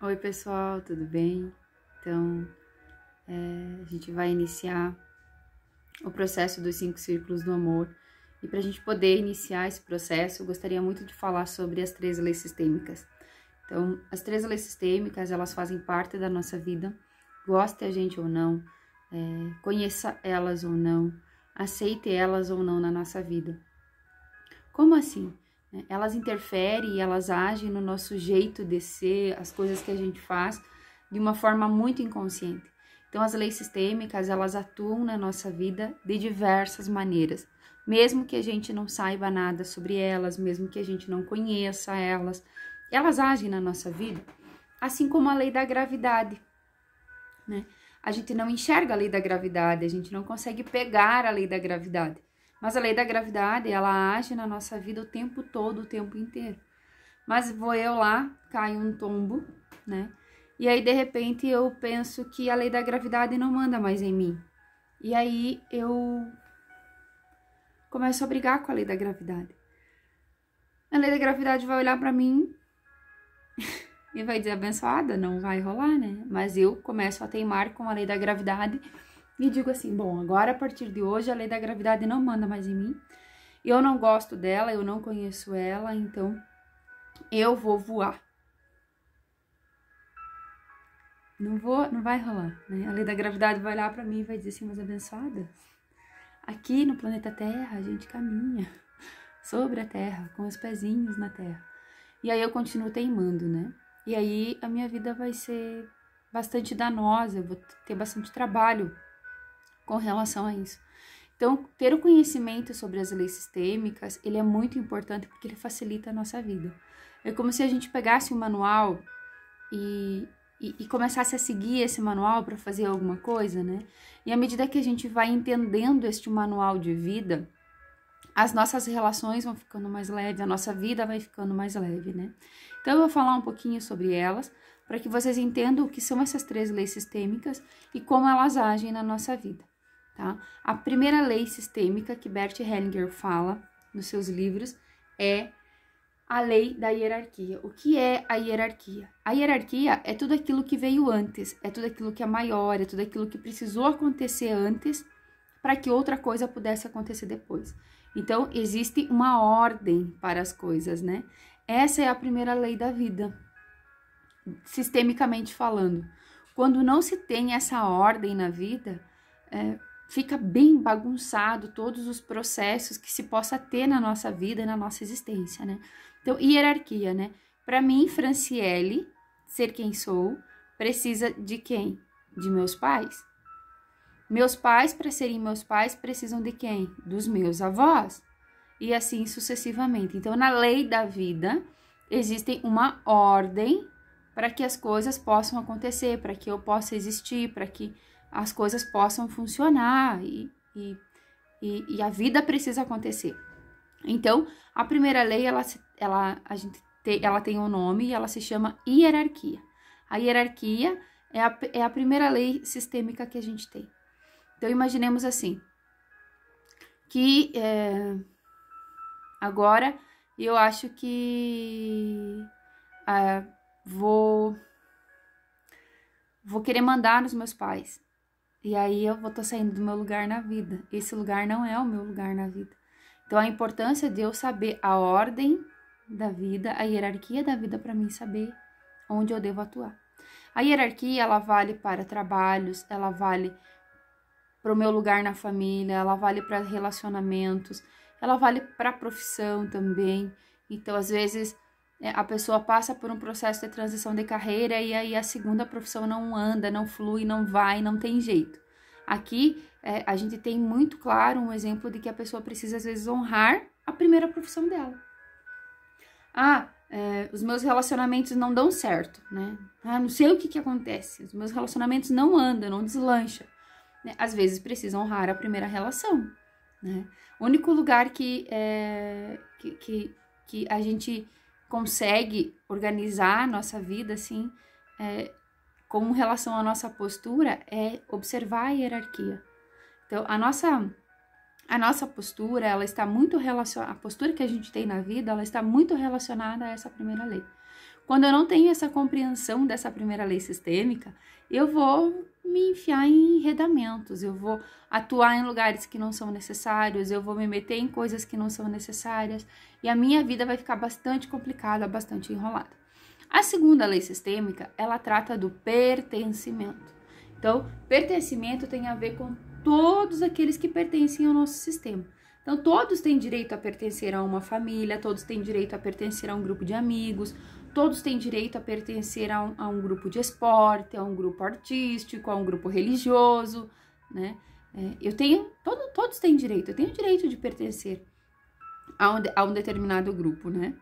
Oi pessoal, tudo bem? Então, a gente vai iniciar o processo dos 5 círculos do amor. E para a gente poder iniciar esse processo, eu gostaria muito de falar sobre as 3 leis sistêmicas. Então, as 3 leis sistêmicas, elas fazem parte da nossa vida, goste a gente ou não, conheça elas ou não, aceite elas ou não na nossa vida. Como assim? Elas interferem e elas agem no nosso jeito de ser, as coisas que a gente faz, de uma forma muito inconsciente. Então, as leis sistêmicas, elas atuam na nossa vida de diversas maneiras. Mesmo que a gente não saiba nada sobre elas, mesmo que a gente não conheça elas, elas agem na nossa vida, assim como a lei da gravidade, né? A gente não enxerga a lei da gravidade, a gente não consegue pegar a lei da gravidade. Mas a lei da gravidade, ela age na nossa vida o tempo todo, o tempo inteiro. Mas vou eu lá, caio um tombo, né? E aí, de repente, eu penso que a lei da gravidade não manda mais em mim. E aí, eu começo a brigar com a lei da gravidade. A lei da gravidade vai olhar pra mim e vai dizer, abençoada, não vai rolar, né? Mas eu começo a teimar com a lei da gravidade e digo assim, bom, agora a partir de hoje a lei da gravidade não manda mais em mim. Eu não gosto dela, eu não conheço ela, então eu vou voar. Não vai rolar, né? A lei da gravidade vai olhar pra mim e vai dizer assim, mas abençoada, aqui no planeta Terra a gente caminha sobre a Terra, com os pezinhos na Terra. E aí eu continuo teimando, né? E aí a minha vida vai ser bastante danosa, eu vou ter bastante trabalho com relação a isso. Então, ter o conhecimento sobre as leis sistêmicas, ele é muito importante porque ele facilita a nossa vida. É como se a gente pegasse um manual e começasse a seguir esse manual para fazer alguma coisa, né? E à medida que a gente vai entendendo este manual de vida, as nossas relações vão ficando mais leves, a nossa vida vai ficando mais leve, né? Então, eu vou falar um pouquinho sobre elas, para que vocês entendam o que são essas 3 leis sistêmicas e como elas agem na nossa vida, tá? A primeira lei sistêmica que Bert Hellinger fala nos seus livros é a lei da hierarquia. O que é a hierarquia? A hierarquia é tudo aquilo que veio antes, é tudo aquilo que é maior, é tudo aquilo que precisou acontecer antes para que outra coisa pudesse acontecer depois. Então, existe uma ordem para as coisas, né? Essa é a primeira lei da vida, sistemicamente falando. Quando não se tem essa ordem na vida, fica bem bagunçado todos os processos que se possa ter na nossa vida e na nossa existência, né? Então, hierarquia, né? Para mim, Franciele, ser quem sou, precisa de quem? De meus pais. Meus pais, para serem meus pais, precisam de quem? Dos meus avós. E assim sucessivamente. Então, na lei da vida, existe uma ordem para que as coisas possam acontecer, para que eu possa existir, para que as coisas possam funcionar e a vida precisa acontecer. Então, a primeira lei, ela tem um nome e ela se chama hierarquia. A hierarquia é a primeira lei sistêmica que a gente tem. Então, imaginemos assim, que agora eu acho que vou querer mandar nos meus pais. E aí eu vou estar saindo do meu lugar na vida. Esse lugar não é o meu lugar na vida. Então, a importância de eu saber a ordem da vida, a hierarquia da vida para mim saber onde eu devo atuar. A hierarquia, ela vale para trabalhos, ela vale para o meu lugar na família, ela vale para relacionamentos, ela vale para a profissão também. Então, às vezes, a pessoa passa por um processo de transição de carreira e aí a segunda profissão não anda, não flui, não vai, não tem jeito. Aqui, a gente tem muito claro um exemplo de que a pessoa precisa, às vezes, honrar a primeira profissão dela. Os meus relacionamentos não dão certo, né? Não sei o que acontece, os meus relacionamentos não andam, não deslancham. Às vezes precisa honrar a primeira relação, né? O único lugar que a gente consegue organizar a nossa vida, assim, com relação à nossa postura, é observar a hierarquia. Então, a nossa postura, ela está muito relacionada, a postura que a gente tem na vida, ela está muito relacionada a essa primeira lei. quando eu não tenho essa compreensão dessa primeira lei sistêmica, eu vou me enfiar em enredamentos, eu vou atuar em lugares que não são necessários, eu vou me meter em coisas que não são necessárias e a minha vida vai ficar bastante complicada, bastante enrolada. A segunda lei sistêmica, ela trata do pertencimento. Então, pertencimento tem a ver com todos aqueles que pertencem ao nosso sistema. Então, todos têm direito a pertencer a uma família, todos têm direito a pertencer a um grupo de amigos, todos têm direito a pertencer a um grupo de esporte, a um grupo artístico, a um grupo religioso, né? Todos têm direito, eu tenho direito de pertencer a um determinado grupo, né?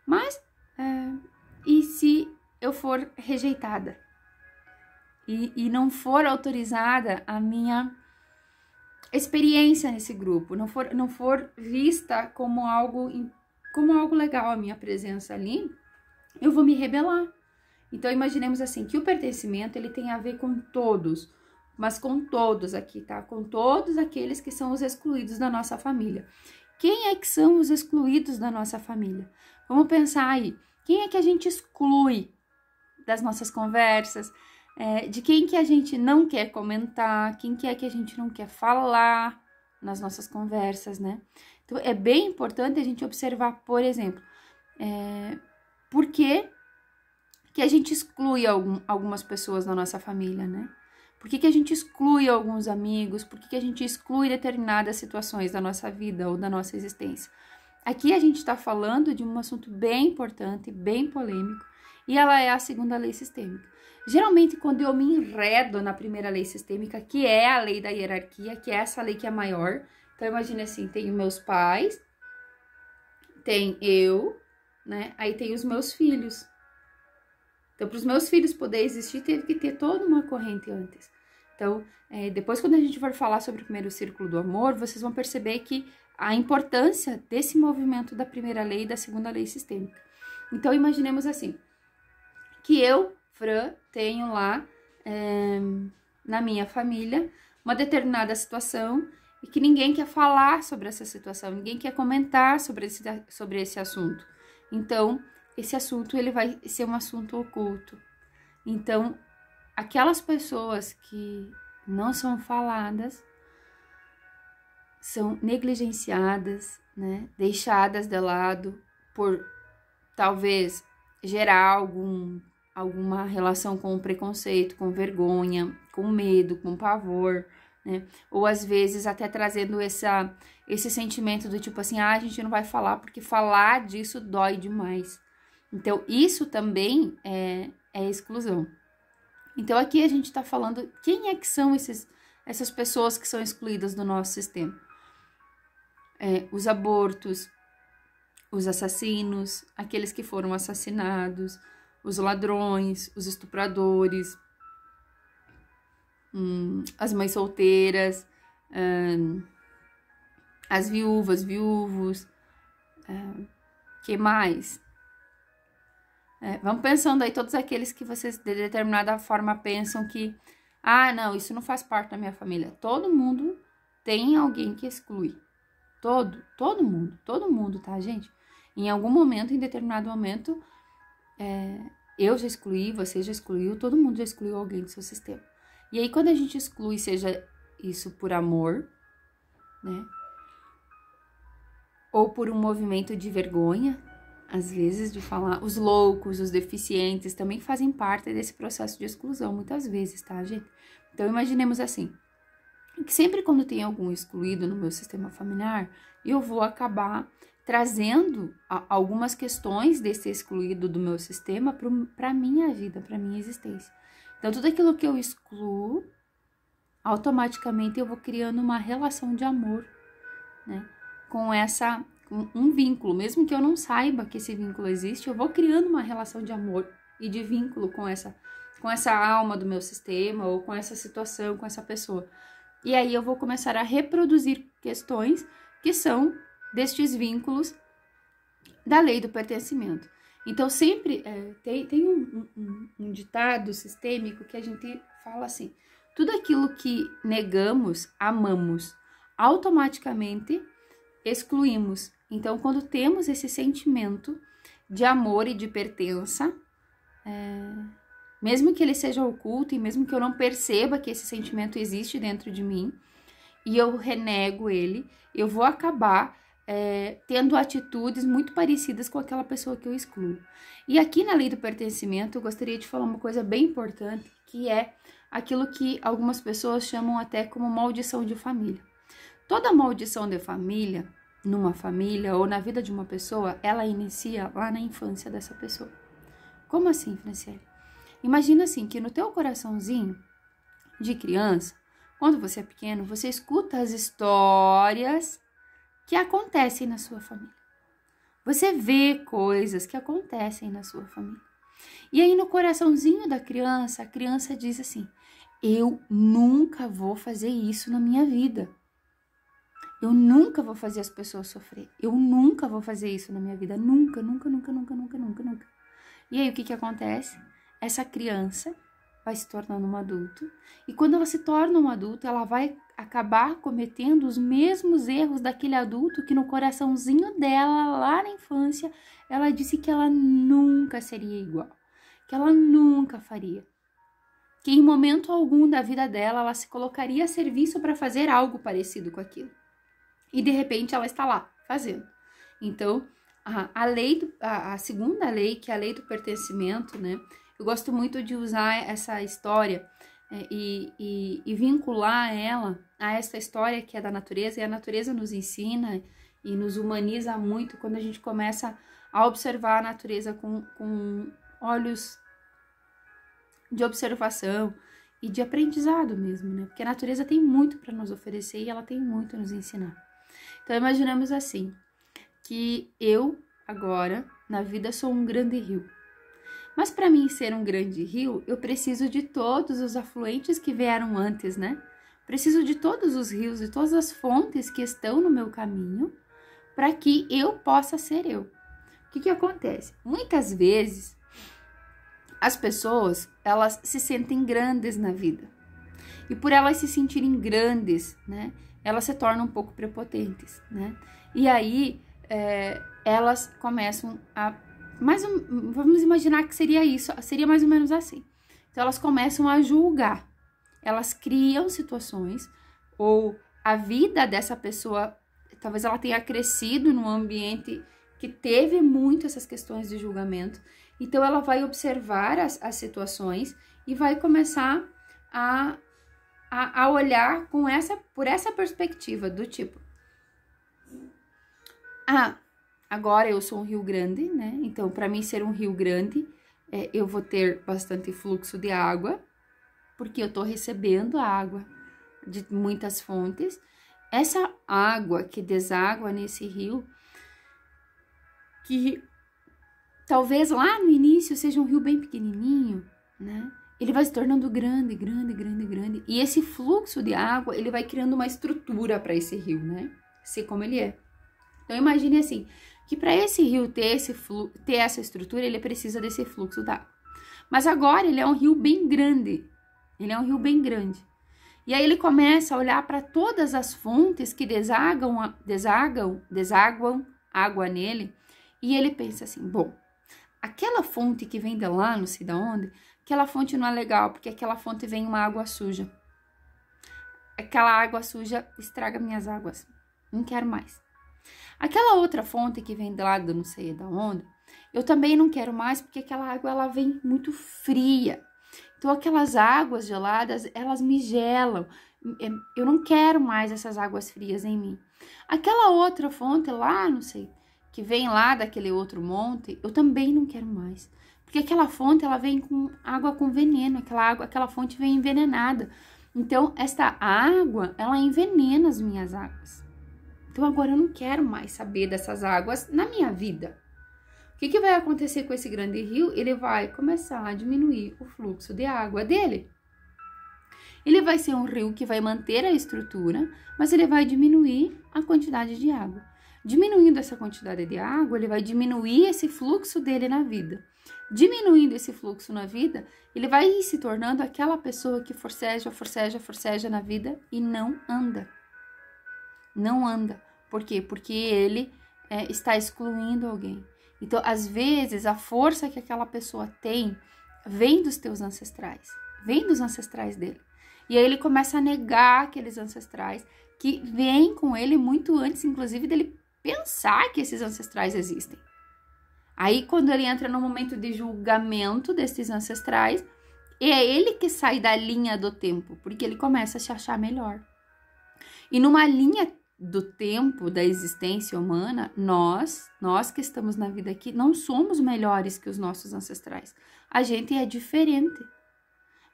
Mas, e se eu for rejeitada? E não for autorizada a minha experiência nesse grupo, não for vista como algo legal a minha presença ali, eu vou me rebelar. Então, imaginemos assim, que o pertencimento, ele tem a ver com todos, mas com todos aqui, tá? Com todos aqueles que são os excluídos da nossa família. Quem é que são os excluídos da nossa família? Vamos pensar aí, quem é que a gente exclui das nossas conversas? De quem que a gente não quer comentar, quem que é que a gente não quer falar nas nossas conversas, né? Então, é bem importante a gente observar, por exemplo, por que a gente exclui algumas pessoas da nossa família, né? Por que a gente exclui alguns amigos? Por que a gente exclui determinadas situações da nossa vida ou da nossa existência? Aqui a gente está falando de um assunto bem importante, bem polêmico, e ela é a segunda lei sistêmica. Geralmente, quando eu me enredo na primeira lei sistêmica, que é a lei da hierarquia, que é essa lei que é maior, então imagine assim, tem meus pais, tem eu, né? Aí tem os meus filhos. Então, para os meus filhos poderem existir, teve que ter toda uma corrente antes. Então, depois quando a gente for falar sobre o primeiro círculo do amor, vocês vão perceber que a importância desse movimento da primeira lei e da segunda lei sistêmica. Então, imaginemos assim, que eu, Fran, tenho lá na minha família uma determinada situação e que ninguém quer falar sobre essa situação, ninguém quer comentar sobre esse assunto. Então, esse assunto ele vai ser um assunto oculto. Então, aquelas pessoas que não são faladas são negligenciadas, né? Deixadas de lado por talvez gerar alguma relação com preconceito, com vergonha, com medo, com pavor, né? Ou às vezes até trazendo esse sentimento do tipo assim, a gente não vai falar porque falar disso dói demais. Então, isso também é exclusão. Então, aqui a gente está falando quem é que são essas pessoas que são excluídas do nosso sistema. Os abortos, os assassinos, aqueles que foram assassinados, os ladrões, os estupradores, as mães solteiras, as viúvos, que mais? Vamos pensando aí todos aqueles que vocês de determinada forma pensam que não, isso não faz parte da minha família. Todo mundo tem alguém que exclui. Todo mundo, tá, gente? Em algum momento, em determinado momento, eu já excluí, você já excluiu, todo mundo já excluiu alguém do seu sistema. E aí, quando a gente exclui, seja isso por amor, né? Ou por um movimento de vergonha, às vezes, de falar, os loucos, os deficientes, também fazem parte desse processo de exclusão, muitas vezes, tá, gente? Então, imaginemos assim, que sempre quando tem algum excluído no meu sistema familiar, eu vou acabar trazendo algumas questões desse excluído do meu sistema para a minha vida, para a minha existência. Então, tudo aquilo que eu excluo, automaticamente eu vou criando uma relação de amor, né? Com um vínculo, mesmo que eu não saiba que esse vínculo existe, eu vou criando uma relação de amor e de vínculo com essa alma do meu sistema ou com essa situação, com essa pessoa. E aí eu vou começar a reproduzir questões que são destes vínculos da lei do pertencimento. Então, sempre tem um ditado sistêmico que a gente fala assim, tudo aquilo que negamos, amamos, automaticamente excluímos. Então, quando temos esse sentimento de amor e de pertença, mesmo que ele seja oculto e mesmo que eu não perceba que esse sentimento existe dentro de mim e eu renego ele, eu vou acabar tendo atitudes muito parecidas com aquela pessoa que eu excluo. E aqui na lei do pertencimento, eu gostaria de falar uma coisa bem importante, que é aquilo que algumas pessoas chamam até como maldição de família. Toda maldição de família, numa família ou na vida de uma pessoa, ela inicia lá na infância dessa pessoa. Como assim, Franciele? Imagina assim, que no teu coraçãozinho de criança, quando você é pequeno, você escuta as histórias que acontecem na sua família. Você vê coisas que acontecem na sua família. E aí no coraçãozinho da criança, a criança diz assim: eu nunca vou fazer isso na minha vida. Eu nunca vou fazer as pessoas sofrer. Eu nunca vou fazer isso na minha vida. Nunca, nunca, nunca, nunca, nunca, nunca, nunca. E aí o que acontece? Essa criança vai se tornando um adulto. E quando ela se torna um adulto, ela vai acabar cometendo os mesmos erros daquele adulto que no coraçãozinho dela, lá na infância, ela disse que ela nunca seria igual. Que ela nunca faria. Que em momento algum da vida dela, ela se colocaria a serviço para fazer algo parecido com aquilo. E de repente ela está lá, fazendo. Então, a segunda lei, que é a lei do pertencimento, né? Eu gosto muito de usar essa história e vincular ela a essa história que é da natureza. E a natureza nos ensina e nos humaniza muito quando a gente começa a observar a natureza com olhos de observação e de aprendizado mesmo, né? Porque a natureza tem muito para nos oferecer e ela tem muito a nos ensinar. Então, imaginamos assim, que eu, agora, na vida, sou um grande rio. Mas para mim ser um grande rio, eu preciso de todos os afluentes que vieram antes, né? Preciso de todos os rios e todas as fontes que estão no meu caminho para que eu possa ser eu. O que acontece? Muitas vezes, as pessoas, elas se sentem grandes na vida. E por elas se sentirem grandes, né? Elas se tornam um pouco prepotentes, né? E aí, elas começam a... vamos imaginar que seria isso, seria mais ou menos assim. Então, elas começam a julgar. Elas criam situações, ou a vida dessa pessoa, talvez ela tenha crescido num ambiente que teve muito essas questões de julgamento. Então, ela vai observar as situações e vai começar a olhar por essa perspectiva do tipo, agora eu sou um rio grande, né? Então, para mim ser um rio grande, eu vou ter bastante fluxo de água, porque eu tô recebendo água de muitas fontes. Essa água que deságua nesse rio, que talvez lá no início seja um rio bem pequenininho, né? Ele vai se tornando grande, grande, grande, grande. E esse fluxo de água, ele vai criando uma estrutura para esse rio, né? Ser como ele é. Então, imagine assim, que para esse rio ter essa estrutura, ele precisa desse fluxo d'água. Mas agora ele é um rio bem grande. Ele é um rio bem grande. E aí ele começa a olhar para todas as fontes que desaguam água nele. E ele pensa assim, bom, aquela fonte que vem de lá, não sei de onde, aquela fonte não é legal, porque aquela fonte vem uma água suja. Aquela água suja estraga minhas águas. Não quero mais. Aquela outra fonte que vem de lá, do não sei de onde, eu também não quero mais, porque aquela água ela vem muito fria. Então, aquelas águas geladas, elas me gelam. Eu não quero mais essas águas frias em mim. Aquela outra fonte lá, não sei, que vem lá daquele outro monte, eu também não quero mais. Porque aquela fonte, ela vem com água com veneno, aquela fonte vem envenenada. Então, esta água, ela envenena as minhas águas. Então, agora eu não quero mais saber dessas águas na minha vida. O que vai acontecer com esse grande rio? Ele vai começar a diminuir o fluxo de água dele. Ele vai ser um rio que vai manter a estrutura, mas ele vai diminuir a quantidade de água. Diminuindo essa quantidade de água, ele vai diminuir esse fluxo dele na vida. Diminuindo esse fluxo na vida, ele vai se tornando aquela pessoa que forceja na vida e não anda. Não anda. Por quê? Porque ele está excluindo alguém. Então, às vezes, a força que aquela pessoa tem vem dos teus ancestrais, vem dos ancestrais dele. E aí ele começa a negar aqueles ancestrais que vêm com ele muito antes, inclusive, dele pensar que esses ancestrais existem. Aí, quando ele entra no momento de julgamento desses ancestrais, é ele que sai da linha do tempo, porque ele começa a se achar melhor. E numa linha do tempo da existência humana, nós que estamos na vida aqui, não somos melhores que os nossos ancestrais. A gente é diferente.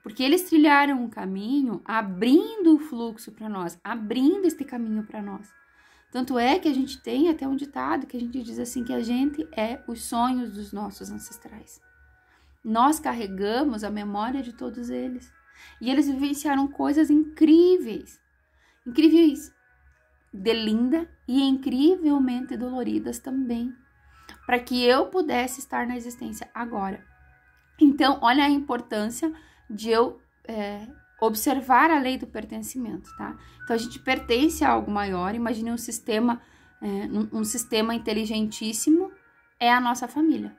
Porque eles trilharam um caminho abrindo o fluxo para nós, abrindo este caminho para nós. Tanto é que a gente tem até um ditado que a gente diz assim, que a gente é os sonhos dos nossos ancestrais. Nós carregamos a memória de todos eles. E eles vivenciaram coisas incríveis. Incríveis de linda e incrivelmente doloridas também. Para que eu pudesse estar na existência agora. Então, olha a importância de eu observar a lei do pertencimento, tá? Então, a gente pertence a algo maior. Imagine um sistema inteligentíssimo é a nossa família.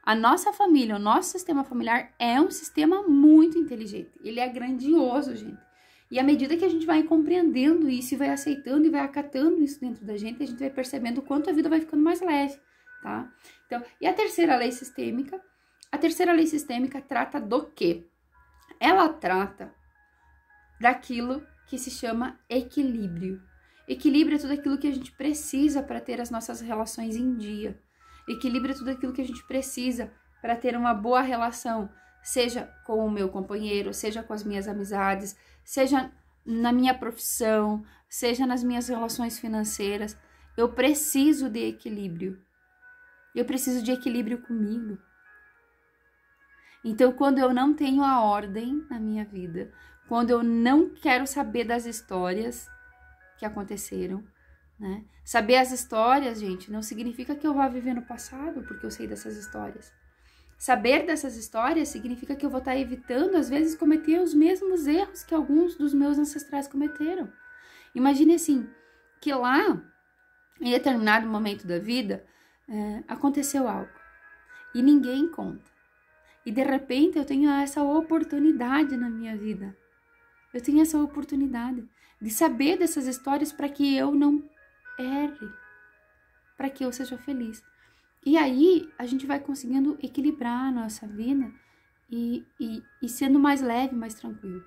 A nossa família, o nosso sistema familiar é um sistema muito inteligente. Ele é grandioso, gente. E à medida que a gente vai compreendendo isso e vai aceitando e vai acatando isso dentro da gente, a gente vai percebendo o quanto a vida vai ficando mais leve, tá? Então, e a terceira lei sistêmica? A terceira lei sistêmica trata do quê? Ela trata daquilo que se chama equilíbrio. Equilíbrio é tudo aquilo que a gente precisa para ter as nossas relações em dia. Equilíbrio é tudo aquilo que a gente precisa para ter uma boa relação, seja com o meu companheiro, seja com as minhas amizades, seja na minha profissão, seja nas minhas relações financeiras. Eu preciso de equilíbrio. Eu preciso de equilíbrio comigo. Então, quando eu não tenho a ordem na minha vida, quando eu não quero saber das histórias que aconteceram, né? Saber as histórias, gente, não significa que eu vá viver no passado, porque eu sei dessas histórias. Saber dessas histórias significa que eu vou estar evitando, às vezes, cometer os mesmos erros que alguns dos meus ancestrais cometeram. Imagine assim, que lá, em determinado momento da vida, aconteceu algo e ninguém conta. E de repente eu tenho essa oportunidade na minha vida. Eu tenho essa oportunidade de saber dessas histórias para que eu não erre, para que eu seja feliz. E aí a gente vai conseguindo equilibrar a nossa vida e sendo mais leve, mais tranquilo.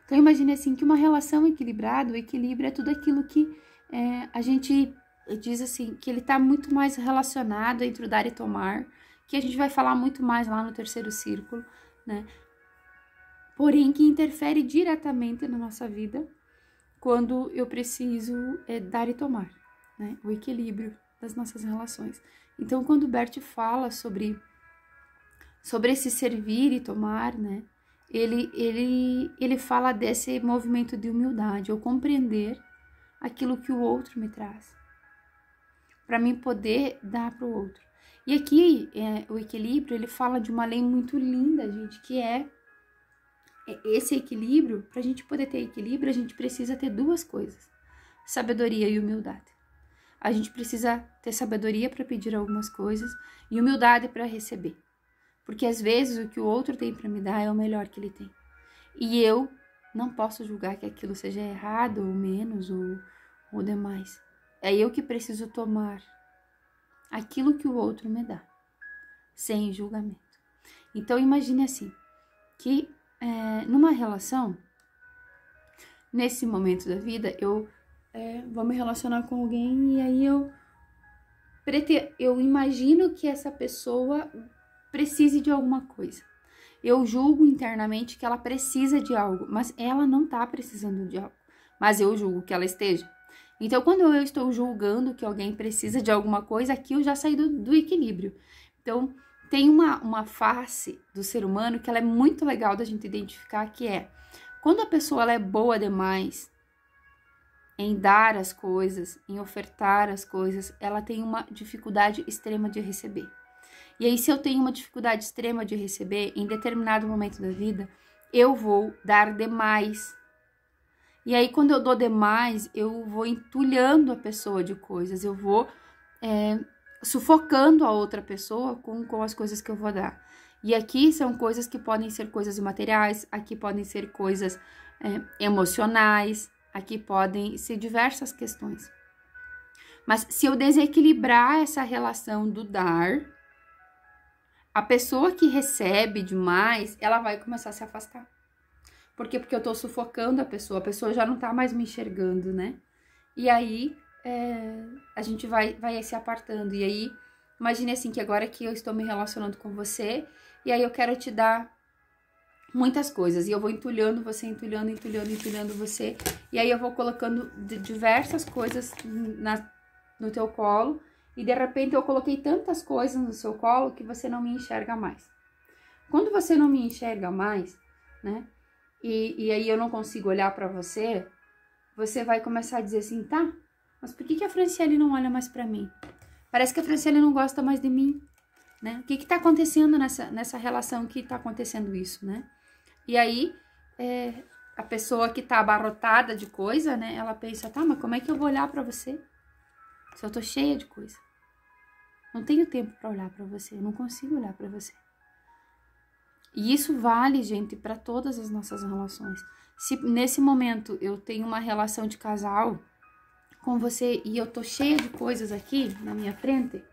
Então imagine assim que uma relação equilibrada, o equilíbrio é tudo aquilo que a gente diz assim, que ele está muito mais relacionado entre o dar e tomar, que a gente vai falar muito mais lá no terceiro círculo, né? Porém, que interfere diretamente na nossa vida quando eu preciso dar e tomar, né? O equilíbrio das nossas relações. Então, quando o Bert fala sobre esse servir e tomar, né? Ele fala desse movimento de humildade, eu compreender aquilo que o outro me traz, para mim poder dar para o outro. E aqui, o equilíbrio, ele fala de uma lei muito linda, gente, que é esse equilíbrio. Para a gente poder ter equilíbrio, a gente precisa ter duas coisas, sabedoria e humildade. A gente precisa ter sabedoria para pedir algumas coisas e humildade para receber. Porque às vezes o que o outro tem para me dar é o melhor que ele tem. E eu não posso julgar que aquilo seja errado ou menos ou demais. É eu que preciso tomar aquilo que o outro me dá, sem julgamento. Então imagine assim, que numa relação, nesse momento da vida, eu vou me relacionar com alguém e aí eu imagino que essa pessoa precise de alguma coisa. Eu julgo internamente que ela precisa de algo, mas ela não tá precisando de algo, mas eu julgo que ela esteja. Então, quando eu estou julgando que alguém precisa de alguma coisa, aqui eu já saí do equilíbrio. Então, tem uma face do ser humano que ela é muito legal da gente identificar, que é quando a pessoa ela é boa demais em dar as coisas, em ofertar as coisas, ela tem uma dificuldade extrema de receber. E aí, se eu tenho uma dificuldade extrema de receber, em determinado momento da vida, eu vou dar demais. E aí, quando eu dou demais, eu vou entulhando a pessoa de coisas, eu vou sufocando a outra pessoa com as coisas que eu vou dar. E aqui são coisas que podem ser coisas imateriais, aqui podem ser coisas emocionais, aqui podem ser diversas questões. Mas se eu desequilibrar essa relação do dar, a pessoa que recebe demais, ela vai começar a se afastar. Por quê? Porque eu tô sufocando a pessoa já não tá mais me enxergando, né? E aí, a gente vai se apartando. E aí, imagine assim, que agora que eu estou me relacionando com você, e aí eu quero te dar muitas coisas, e eu vou entulhando você, entulhando você, e aí eu vou colocando diversas coisas no teu colo, e de repente eu coloquei tantas coisas no seu colo que você não me enxerga mais. Quando você não me enxerga mais, né, e aí eu não consigo olhar pra você, você vai começar a dizer assim, tá, mas por que a Franciele não olha mais pra mim? Parece que a Franciele não gosta mais de mim, né? O que tá acontecendo nessa relação que tá acontecendo isso, né? E aí, a pessoa que tá abarrotada de coisa, né? Ela pensa, tá, mas como é que eu vou olhar pra você? Se eu tô cheia de coisa. Não tenho tempo pra olhar pra você, eu não consigo olhar pra você. E isso vale, gente, pra todas as nossas relações. Se nesse momento eu tenho uma relação de casal com você e eu tô cheia de coisas aqui na minha frente,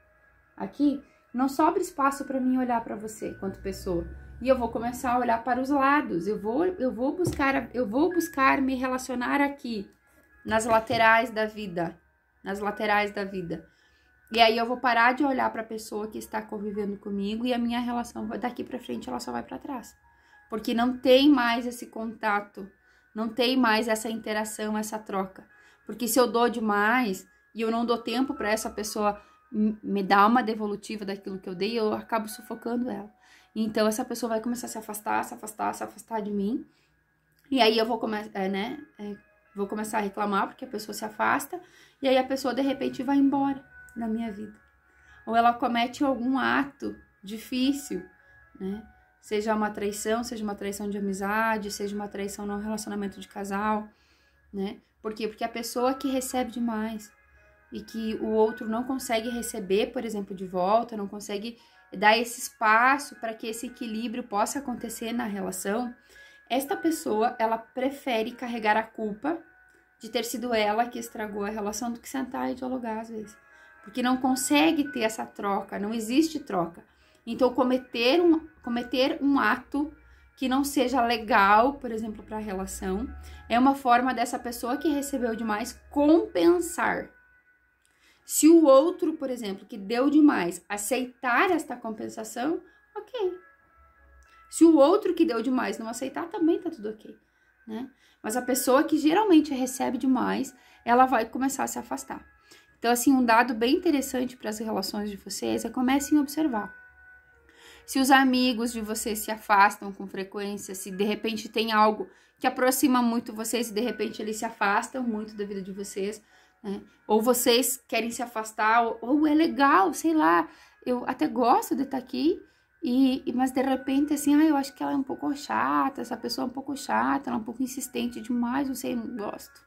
aqui, não sobra espaço para mim olhar para você quanto pessoa. E eu vou começar a olhar para os lados. Eu vou buscar me relacionar aqui nas laterais da vida, E aí eu vou parar de olhar para a pessoa que está convivendo comigo e a minha relação daqui para frente ela só vai para trás. Porque não tem mais esse contato, não tem mais essa interação, essa troca. Porque se eu dou demais e eu não dou tempo para essa pessoa me dar uma devolutiva daquilo que eu dei, eu acabo sufocando ela. Então, essa pessoa vai começar a se afastar de mim. E aí eu vou vou começar a reclamar porque a pessoa se afasta. E aí a pessoa, de repente, vai embora da minha vida. Ou ela comete algum ato difícil, né? Seja uma traição de amizade, seja uma traição no relacionamento de casal, né? Por quê? Porque a pessoa que recebe demais e que o outro não consegue receber, por exemplo, de volta, não consegue dar esse espaço para que esse equilíbrio possa acontecer na relação, esta pessoa, ela prefere carregar a culpa de ter sido ela que estragou a relação do que sentar e dialogar às vezes. Porque não consegue ter essa troca, não existe troca. Então, cometer um ato que não seja legal, por exemplo, para a relação, é uma forma dessa pessoa que recebeu demais compensar. Se o outro, por exemplo, que deu demais, aceitar esta compensação, ok. Se o outro que deu demais não aceitar, também tá tudo ok, né? Mas a pessoa que geralmente recebe demais, ela vai começar a se afastar. Então, assim, um dado bem interessante para as relações de vocês é comecem a observar. Se os amigos de vocês se afastam com frequência, se de repente tem algo que aproxima muito vocês e de repente eles se afastam muito da vida de vocês, né? Ou vocês querem se afastar, ou é legal, sei lá, eu até gosto de estar aqui, mas de repente assim, eu acho que ela é um pouco chata, essa pessoa é um pouco chata, ela é um pouco insistente demais, não sei, não gosto.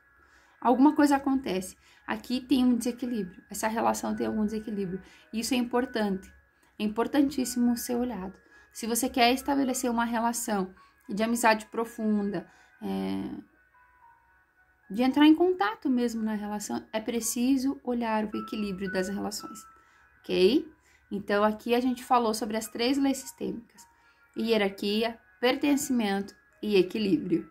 Alguma coisa acontece. Aqui tem um desequilíbrio, essa relação tem algum desequilíbrio. Isso é importante. É importantíssimo ser olhado. Se você quer estabelecer uma relação de amizade profunda, de entrar em contato mesmo na relação, é preciso olhar o equilíbrio das relações, ok? Então, aqui a gente falou sobre as 3 leis sistêmicas: hierarquia, pertencimento e equilíbrio.